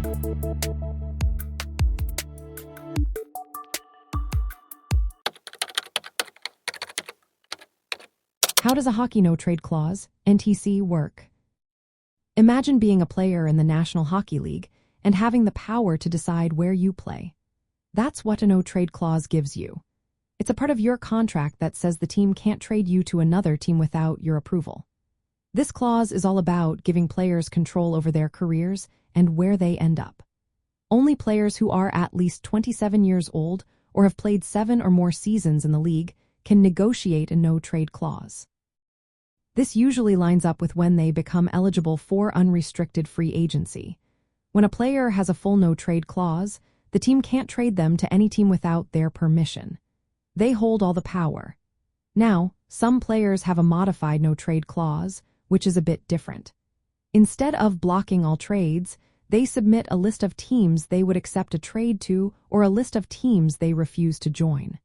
How does a hockey no-trade clause, NTC, work? Imagine being a player in the National Hockey League and having the power to decide where you play. That's what a no-trade clause gives you. It's a part of your contract that says the team can't trade you to another team without your approval. This clause is all about giving players control over their careers and where they end up. Only players who are at least 27 years old or have played 7 or more seasons in the league can negotiate a no-trade clause. This usually lines up with when they become eligible for unrestricted free agency. When a player has a full no-trade clause, the team can't trade them to any team without their permission. They hold all the power. Now, some players have a modified no-trade clause, which is a bit different. Instead of blocking all trades, they submit a list of teams they would accept a trade to or a list of teams they refuse to join.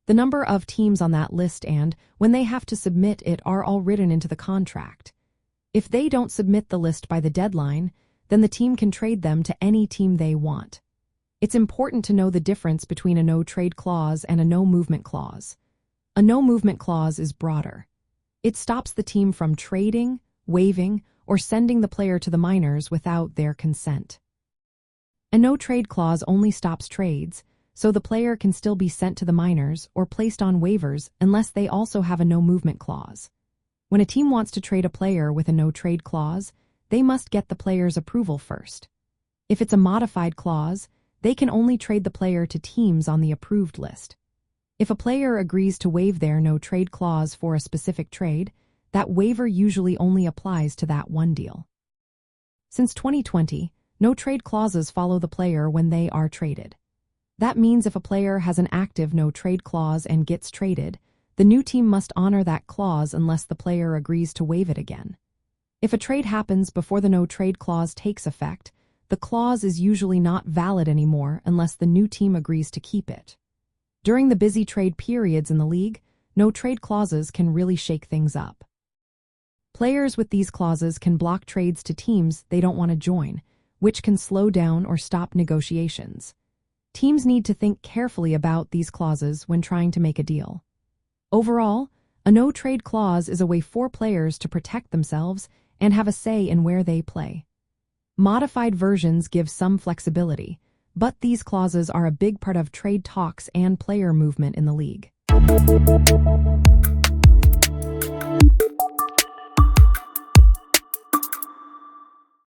The number of teams on that list and when they have to submit it are all written into the contract. If they don't submit the list by the deadline, then the team can trade them to any team they want. It's important to know the difference between a no-trade clause and a no-movement clause. A no-movement clause is broader. It stops the team from trading, waiving, or sending the player to the minors without their consent. A no-trade clause only stops trades, so the player can still be sent to the minors or placed on waivers unless they also have a no-movement clause. When a team wants to trade a player with a no-trade clause, they must get the player's approval first. If it's a modified clause, they can only trade the player to teams on the approved list. If a player agrees to waive their no-trade clause for a specific trade, that waiver usually only applies to that one deal. Since 2020, no-trade clauses follow the player when they are traded. That means if a player has an active no-trade clause and gets traded, the new team must honor that clause unless the player agrees to waive it again. If a trade happens before the no-trade clause takes effect, the clause is usually not valid anymore unless the new team agrees to keep it. During the busy trade periods in the league, no-trade clauses can really shake things up. Players with these clauses can block trades to teams they don't want to join, which can slow down or stop negotiations. Teams need to think carefully about these clauses when trying to make a deal. Overall, a no-trade clause is a way for players to protect themselves and have a say in where they play. Modified versions give some flexibility, but these clauses are a big part of trade talks and player movement in the league.